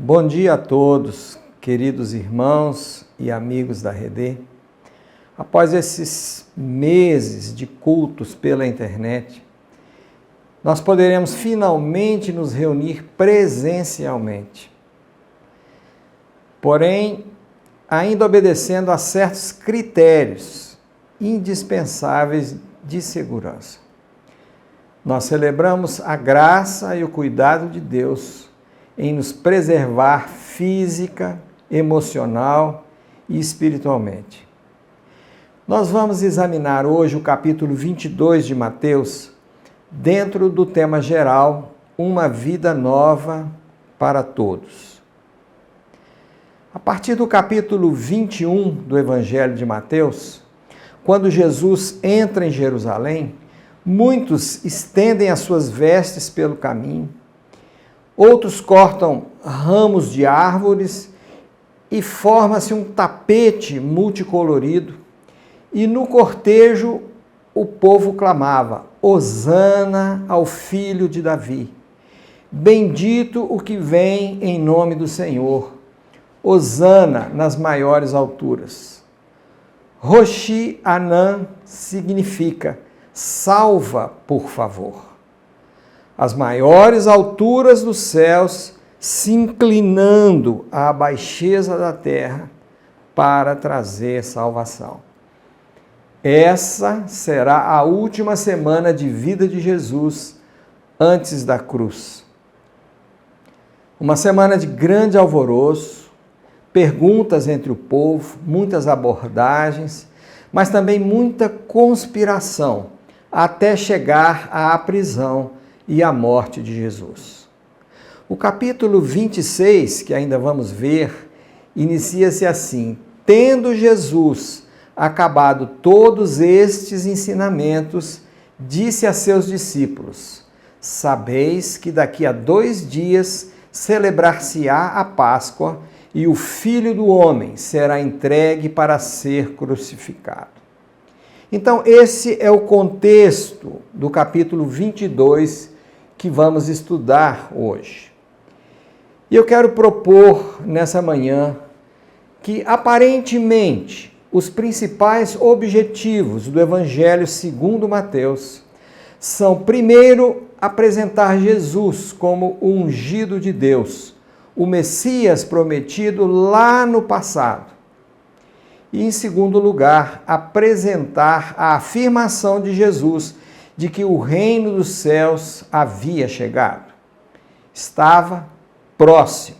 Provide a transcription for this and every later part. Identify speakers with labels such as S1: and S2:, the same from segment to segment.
S1: Bom dia a todos, queridos irmãos e amigos da Redê. Após esses meses de cultos pela internet, nós poderemos finalmente nos reunir presencialmente. Porém, ainda obedecendo a certos critérios indispensáveis de segurança. Nós celebramos a graça e o cuidado de Deus em nos preservar física, emocional e espiritualmente. Nós vamos examinar hoje o capítulo 22 de Mateus, dentro do tema geral, uma vida nova para todos. A partir do capítulo 21 do Evangelho de Mateus, quando Jesus entra em Jerusalém, muitos estendem as suas vestes pelo caminho, outros cortam ramos de árvores e forma-se um tapete multicolorido, e no cortejo o povo clamava: Hosana ao filho de Davi, bendito o que vem em nome do Senhor, Hosana nas maiores alturas. Roshi Anã significa salva, por favor. As maiores alturas dos céus se inclinando à baixeza da terra para trazer salvação. Essa será a última semana de vida de Jesus antes da cruz. Uma semana de grande alvoroço, perguntas entre o povo, muitas abordagens, mas também muita conspiração, até chegar à prisão e à morte de Jesus. O capítulo 26, que ainda vamos ver, inicia-se assim: tendo Jesus acabado todos estes ensinamentos, disse a seus discípulos: sabeis que daqui a 2 dias celebrar-se-á a Páscoa e o Filho do Homem será entregue para ser crucificado. Então, esse é o contexto do capítulo 22 que vamos estudar hoje. E eu quero propor nessa manhã que, aparentemente, os principais objetivos do Evangelho segundo Mateus são, primeiro, apresentar Jesus como o ungido de Deus, o Messias prometido lá no passado. E, em segundo lugar, apresentar a afirmação de Jesus de que o reino dos céus havia chegado. Estava próximo.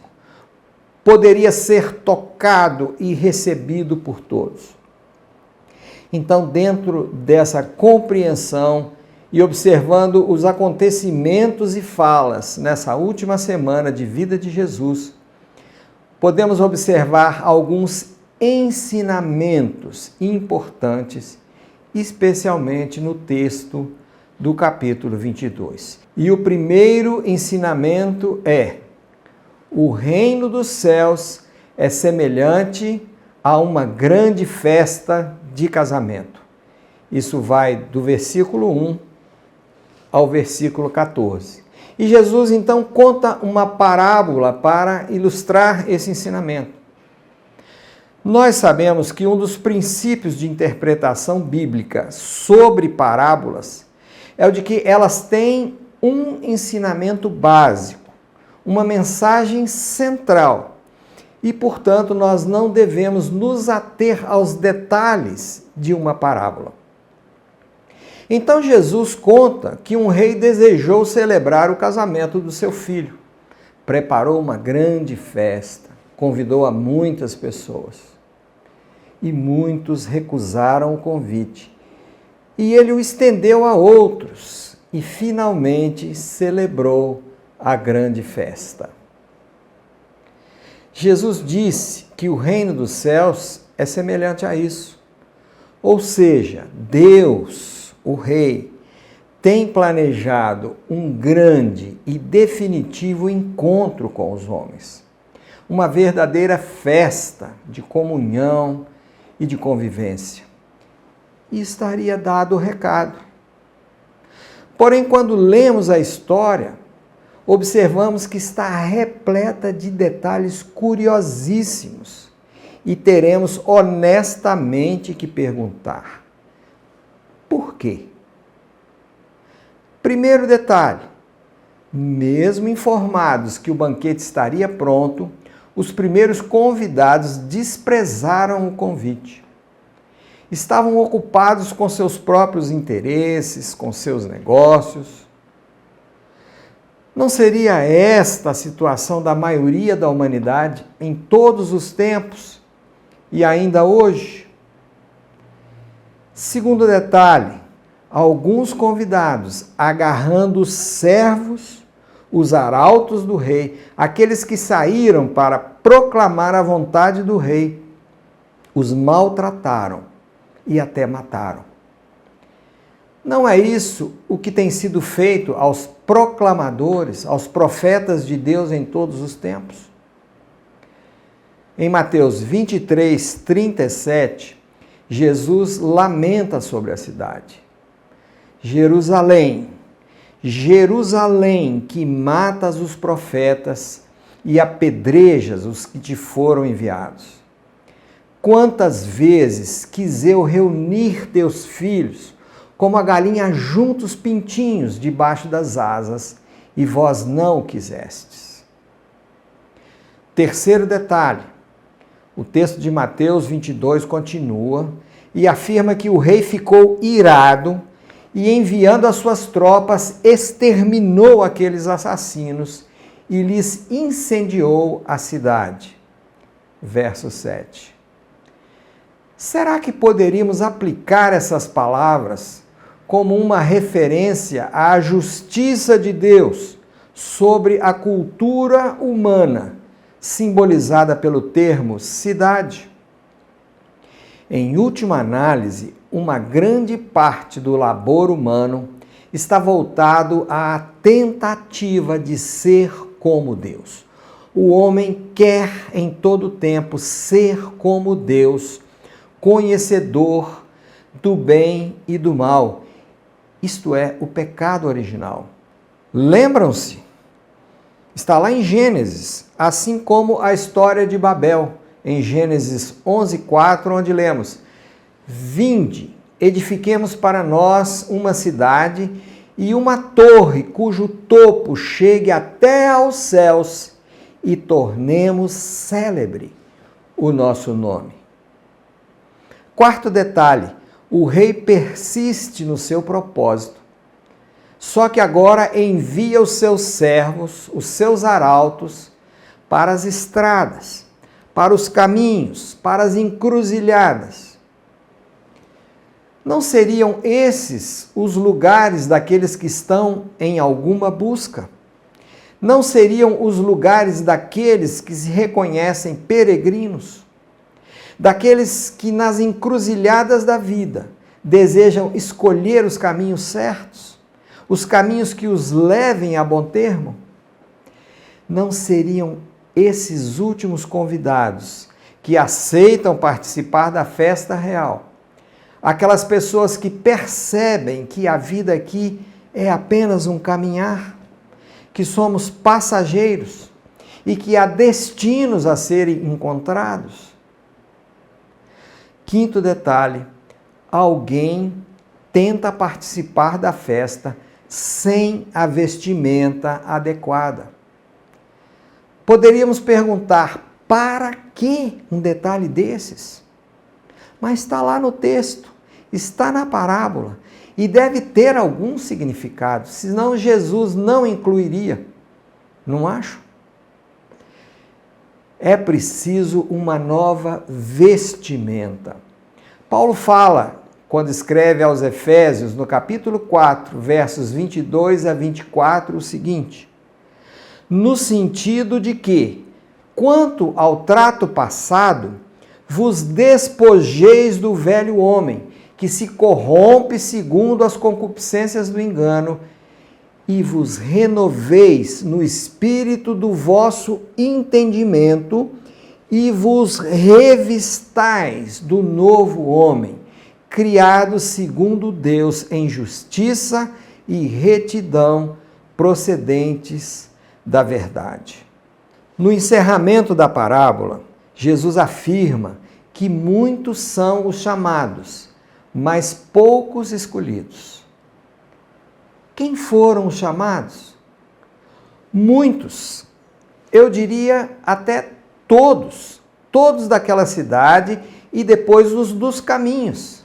S1: Poderia ser tocado e recebido por todos. Então, dentro dessa compreensão e observando os acontecimentos e falas nessa última semana de vida de Jesus, podemos observar alguns ensinamentos importantes, especialmente no texto do capítulo 22. E o primeiro ensinamento é: o reino dos céus é semelhante a uma grande festa de casamento. Isso vai do versículo 1 ao versículo 14. E Jesus então conta uma parábola para ilustrar esse ensinamento. Nós sabemos que um dos princípios de interpretação bíblica sobre parábolas é o de que elas têm um ensinamento básico, uma mensagem central, e, portanto, nós não devemos nos ater aos detalhes de uma parábola. Então, Jesus conta que um rei desejou celebrar o casamento do seu filho, preparou uma grande festa, convidou a muitas pessoas, e muitos recusaram o convite. E ele o estendeu a outros e finalmente celebrou a grande festa. Jesus disse que o reino dos céus é semelhante a isso. Ou seja, Deus, o Rei, tem planejado um grande e definitivo encontro com os homens. Uma verdadeira festa de comunhão e de convivência. E estaria dado o recado. Porém, quando lemos a história, observamos que está repleta de detalhes curiosíssimos e teremos honestamente que perguntar: por quê? Primeiro detalhe: mesmo informados que o banquete estaria pronto, os primeiros convidados desprezaram o convite. Estavam ocupados com seus próprios interesses, com seus negócios. Não seria esta a situação da maioria da humanidade em todos os tempos e ainda hoje? Segundo detalhe: alguns convidados, agarrando os servos, os arautos do rei, aqueles que saíram para proclamar a vontade do rei, os maltrataram e até mataram. Não é isso o que tem sido feito aos proclamadores, aos profetas de Deus em todos os tempos? Em Mateus 23, 37, Jesus lamenta sobre a cidade. Jerusalém, Jerusalém, que matas os profetas e apedrejas os que te foram enviados. Quantas vezes quis eu reunir teus filhos, como a galinha junta os pintinhos debaixo das asas, e vós não o quisestes. Terceiro detalhe: o texto de Mateus 22 continua e afirma que o rei ficou irado e, enviando as suas tropas, exterminou aqueles assassinos e lhes incendiou a cidade. Verso 7. Será que poderíamos aplicar essas palavras como uma referência à justiça de Deus sobre a cultura humana, simbolizada pelo termo cidade? Em última análise, uma grande parte do labor humano está voltado à tentativa de ser como Deus. O homem quer em todo tempo ser como Deus, conhecedor do bem e do mal. Isto é, o pecado original. Lembram-se? Está lá em Gênesis, assim como a história de Babel, em Gênesis 11:4, onde lemos: vinde, edifiquemos para nós uma cidade e uma torre cujo topo chegue até aos céus e tornemos célebre o nosso nome. Quarto detalhe: o rei persiste no seu propósito, só que agora envia os seus servos, os seus arautos, para as estradas, para os caminhos, para as encruzilhadas. Não seriam esses os lugares daqueles que estão em alguma busca? Não seriam os lugares daqueles que se reconhecem peregrinos? Daqueles que nas encruzilhadas da vida desejam escolher os caminhos certos, os caminhos que os levem a bom termo? Não seriam esses últimos convidados que aceitam participar da festa real, aquelas pessoas que percebem que a vida aqui é apenas um caminhar, que somos passageiros e que há destinos a serem encontrados? Quinto detalhe: alguém tenta participar da festa sem a vestimenta adequada. Poderíamos perguntar: para que um detalhe desses? Mas está lá no texto, está na parábola e deve ter algum significado, senão Jesus não incluiria, não acho? É preciso uma nova vestimenta. Paulo fala, quando escreve aos Efésios, no capítulo 4, versos 22 a 24, o seguinte: no sentido de que, quanto ao trato passado, vos despojeis do velho homem, que se corrompe segundo as concupiscências do engano, e vos renoveis no espírito do vosso entendimento, e vos revistais do novo homem, criado segundo Deus em justiça e retidão, procedentes da verdade. No encerramento da parábola, Jesus afirma que muitos são os chamados, mas poucos escolhidos. Quem foram os chamados? Muitos, eu diria até todos daquela cidade e depois os dos caminhos.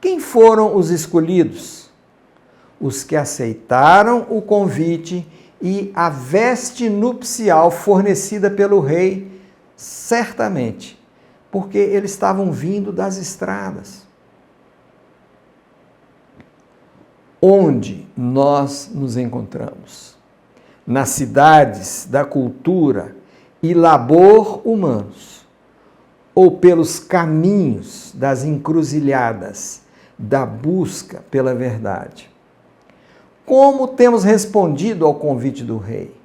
S1: Quem foram os escolhidos? Os que aceitaram o convite e a veste nupcial fornecida pelo rei, certamente, porque eles estavam vindo das estradas. Onde nós nos encontramos? Nas cidades da cultura e labor humanos, ou pelos caminhos das encruzilhadas da busca pela verdade? Como temos respondido ao convite do rei?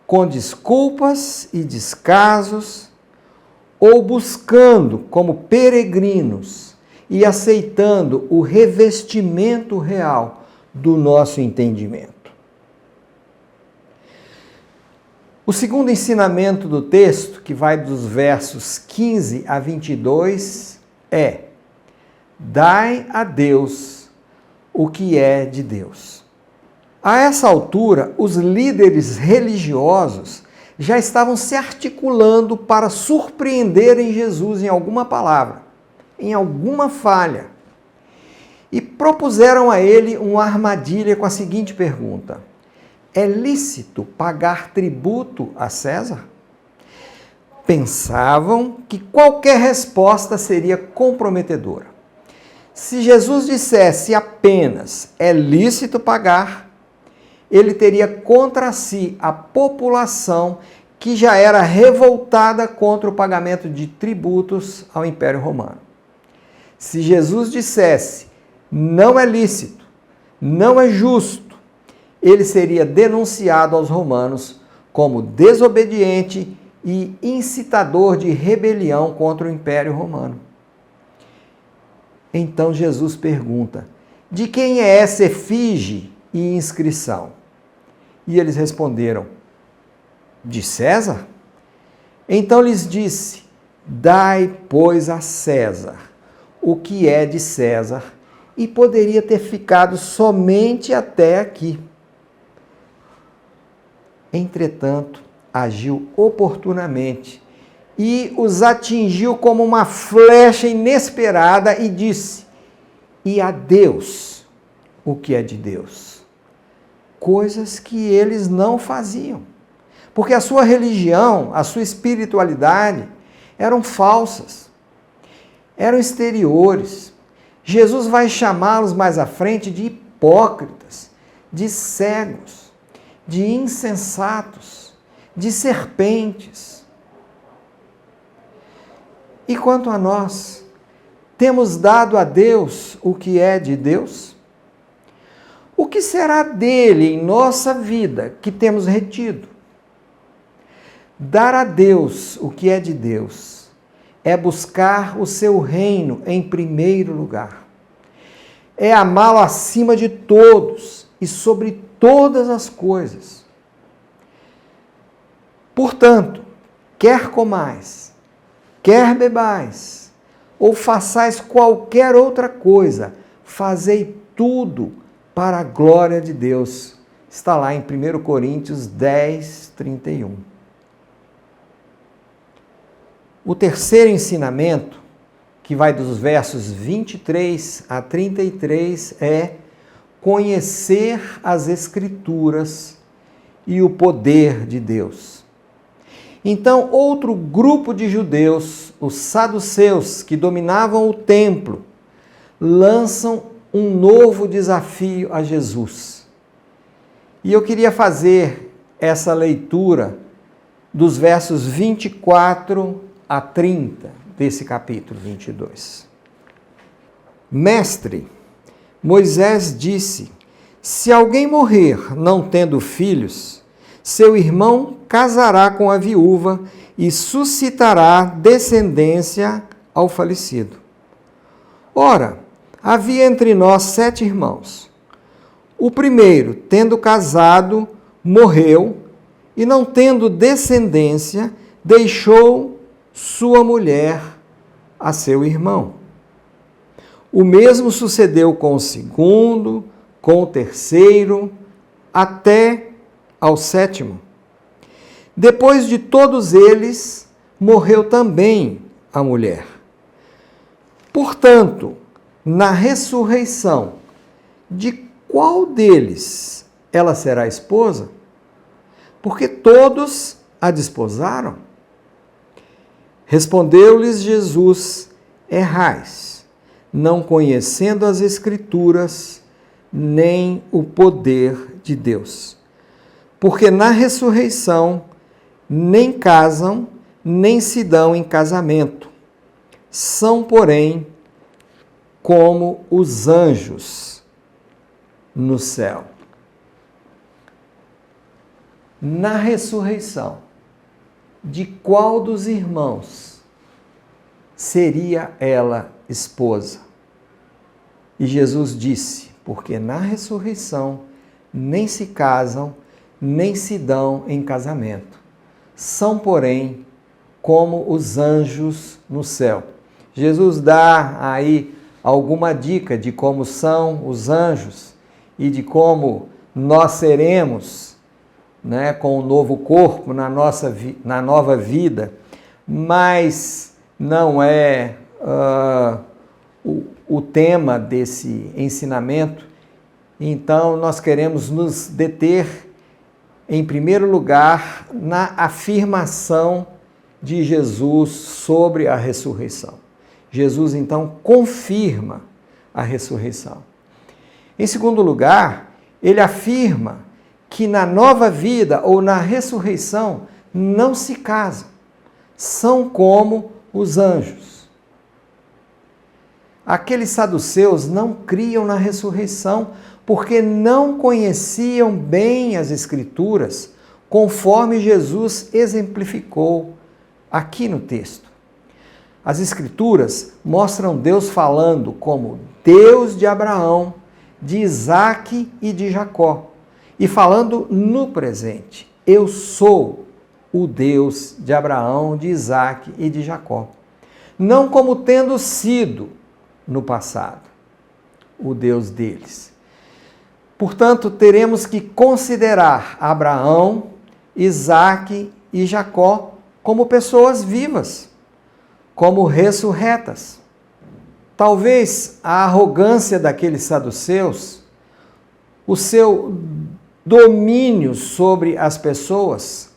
S1: Com desculpas e descasos, ou buscando como peregrinos e aceitando o revestimento real do nosso entendimento? O segundo ensinamento do texto, que vai dos versos 15 a 22, é: dai a Deus o que é de Deus. A essa altura, os líderes religiosos já estavam se articulando para surpreenderem Jesus em alguma palavra, em alguma falha, e propuseram a ele uma armadilha com a seguinte pergunta: é lícito pagar tributo a César? Pensavam que qualquer resposta seria comprometedora. Se Jesus dissesse apenas é lícito pagar, ele teria contra si a população que já era revoltada contra o pagamento de tributos ao Império Romano. Se Jesus dissesse não é lícito, não é justo, ele seria denunciado aos romanos como desobediente e incitador de rebelião contra o Império Romano. Então Jesus pergunta: de quem é essa efígie e inscrição? E eles responderam: de César? Então lhes disse: dai, pois, a César o que é de César, e poderia ter ficado somente até aqui. Entretanto, agiu oportunamente e os atingiu como uma flecha inesperada e disse: e a Deus o que é de Deus. Coisas que eles não faziam, porque a sua religião, a sua espiritualidade eram falsas, eram exteriores. Jesus vai chamá-los mais à frente de hipócritas, de cegos, de insensatos, de serpentes. E quanto a nós, temos dado a Deus o que é de Deus? O que será dele em nossa vida que temos retido? Dar a Deus o que é de Deus é buscar o seu reino em primeiro lugar. É amá-lo acima de todos e sobre todas as coisas. Portanto, quer comais, quer bebais, ou façais qualquer outra coisa, fazei tudo para a glória de Deus. Está lá em 1 Coríntios 10, 31. O terceiro ensinamento, que vai dos versos 23 a 33, é conhecer as Escrituras e o poder de Deus. Então, outro grupo de judeus, os saduceus, que dominavam o templo, lançam um novo desafio a Jesus. E eu queria fazer essa leitura dos versos 24 a 30 desse capítulo 22. Mestre, Moisés disse: se alguém morrer não tendo filhos, seu irmão casará com a viúva e suscitará descendência ao falecido. Ora, havia entre nós 7 irmãos. O primeiro, tendo casado morreu e, não tendo descendência, deixou sua mulher a seu irmão. O mesmo sucedeu com o segundo, com o terceiro, até ao sétimo. Depois de todos eles, morreu também a mulher. Portanto, na ressurreição, de qual deles ela será esposa? Porque todos a desposaram. Respondeu-lhes Jesus: errais, não conhecendo as Escrituras, nem o poder de Deus. Porque na ressurreição nem casam, nem se dão em casamento. São, porém, como os anjos no céu. Na ressurreição, de qual dos irmãos seria ela esposa? E Jesus disse: porque na ressurreição nem se casam, nem se dão em casamento. São, porém, como os anjos no céu. Jesus dá aí alguma dica de como são os anjos e de como nós seremos, né, com o novo corpo na nova vida, mas não é o tema desse ensinamento. Então, nós queremos nos deter, em primeiro lugar, na afirmação de Jesus sobre a ressurreição. Jesus, então, confirma a ressurreição. Em segundo lugar, ele afirma que na nova vida ou na ressurreição não se casam, são como os anjos. Aqueles saduceus não criam na ressurreição porque não conheciam bem as Escrituras, conforme Jesus exemplificou aqui no texto. As Escrituras mostram Deus falando como Deus de Abraão, de Isaque e de Jacó, e falando no presente: eu sou o Deus de Abraão, de Isaque e de Jacó. Não como tendo sido no passado o Deus deles. Portanto, teremos que considerar Abraão, Isaque e Jacó como pessoas vivas, como ressurretas. Talvez a arrogância daqueles saduceus, o seu domínio sobre as pessoas,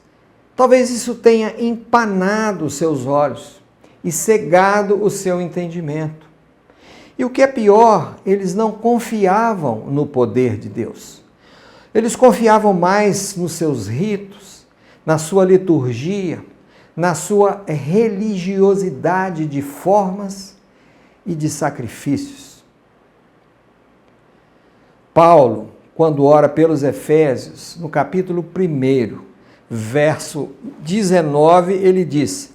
S1: talvez isso tenha empanado os seus olhos e cegado o seu entendimento. E o que é pior, eles não confiavam no poder de Deus. Eles confiavam mais nos seus ritos, na sua liturgia, na sua religiosidade de formas e de sacrifícios. Paulo, quando ora pelos Efésios, no capítulo 1, verso 19, ele diz: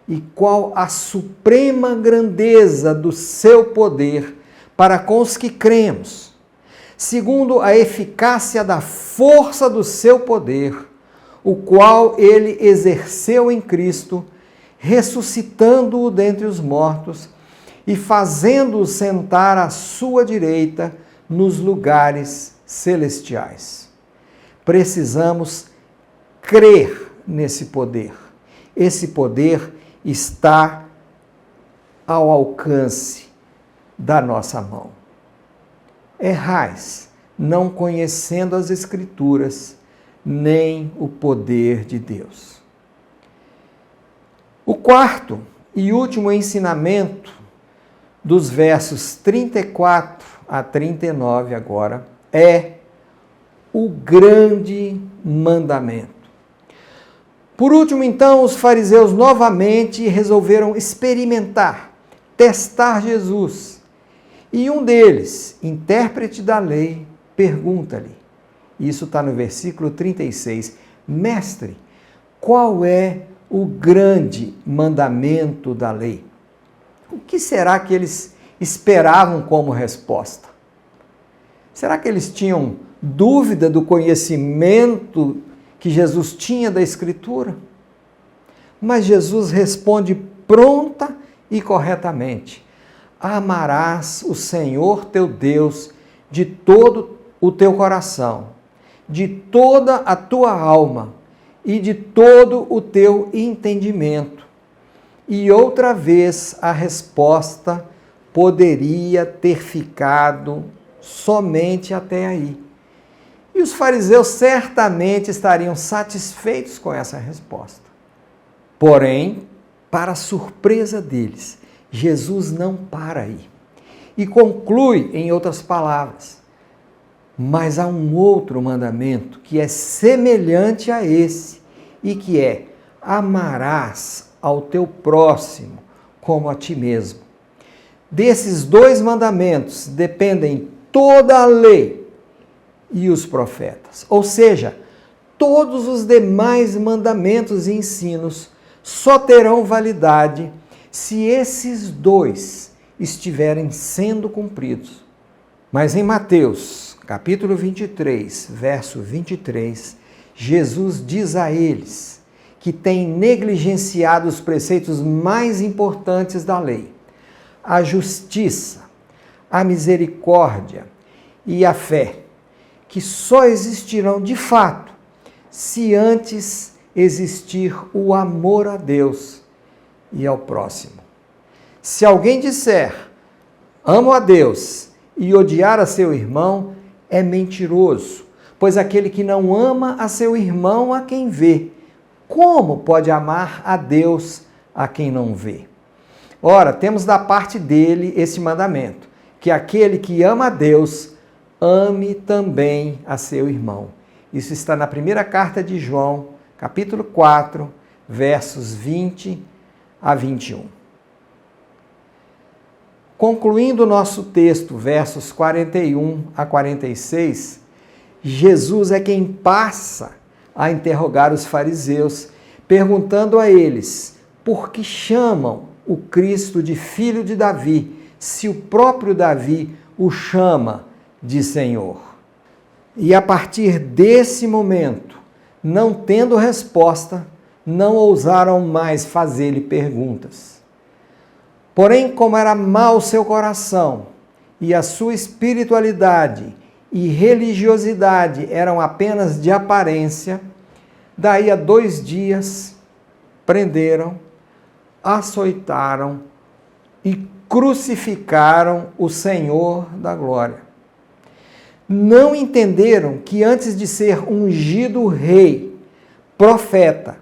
S1: e qual a suprema grandeza do seu poder para com os que cremos, segundo a eficácia da força do seu poder, o qual ele exerceu em Cristo, ressuscitando-o dentre os mortos e fazendo-o sentar à sua direita nos lugares celestiais. Precisamos crer nesse poder. Esse poder está ao alcance da nossa mão. Errais, não conhecendo as Escrituras, nem o poder de Deus. O quarto e último ensinamento, dos versos 34 a 39 agora, é o grande mandamento. Por último, então, os fariseus novamente resolveram experimentar, testar Jesus. E um deles, intérprete da lei, pergunta-lhe, isso está no versículo 36, mestre, qual é o grande mandamento da lei? O que será que eles esperavam como resposta? Será que eles tinham dúvida do conhecimento que Jesus tinha da Escritura. Mas Jesus responde pronta e corretamente: amarás o Senhor teu Deus de todo o teu coração, de toda a tua alma e de todo o teu entendimento. E outra vez a resposta poderia ter ficado somente até aí. E os fariseus certamente estariam satisfeitos com essa resposta. Porém, para surpresa deles, Jesus não para aí. E conclui em outras palavras: mas há um outro mandamento que é semelhante a esse, e que é: amarás ao teu próximo como a ti mesmo. Desses dois mandamentos dependem toda a lei e os profetas. Ou seja, todos os demais mandamentos e ensinos só terão validade se esses dois estiverem sendo cumpridos. Mas em Mateus, capítulo 23, verso 23, Jesus diz a eles que têm negligenciado os preceitos mais importantes da lei: a justiça, a misericórdia e a fé, que só existirão de fato se antes existir o amor a Deus e ao próximo. Se alguém disser: amo a Deus, e odiar a seu irmão, é mentiroso, pois aquele que não ama a seu irmão a quem vê, como pode amar a Deus a quem não vê? Ora, temos da parte dele esse mandamento, que aquele que ama a Deus, ame também a seu irmão. Isso está na primeira carta de João, capítulo 4, versos 20 a 21. Concluindo o nosso texto, versos 41 a 46, Jesus é quem passa a interrogar os fariseus, perguntando a eles por que chamam o Cristo de filho de Davi, se o próprio Davi o chama de Senhor. E a partir desse momento, não tendo resposta, não ousaram mais fazer-lhe perguntas. Porém, como era mau seu coração, e a sua espiritualidade e religiosidade eram apenas de aparência, daí a 2 dias, prenderam, açoitaram e crucificaram o Senhor da glória. Não entenderam que antes de ser ungido rei, profeta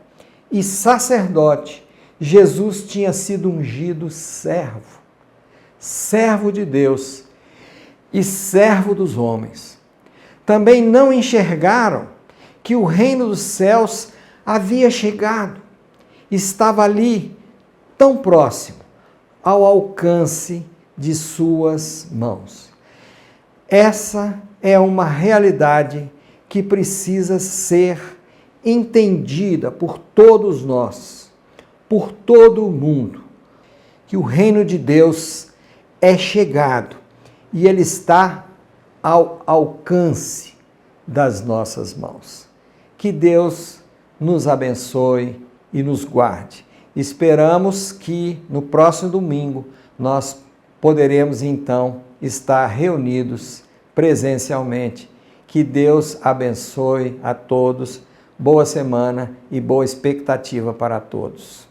S1: e sacerdote, Jesus tinha sido ungido servo, servo de Deus e servo dos homens. Também não enxergaram que o reino dos céus havia chegado, estava ali, tão próximo, ao alcance de suas mãos. Essa é uma realidade que precisa ser entendida por todos nós, por todo o mundo, que o reino de Deus é chegado e ele está ao alcance das nossas mãos. Que Deus nos abençoe e nos guarde. Esperamos que no próximo domingo nós poderemos então estar reunidos presencialmente. Que Deus abençoe a todos. Boa semana e boa expectativa para todos.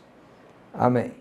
S1: Amém.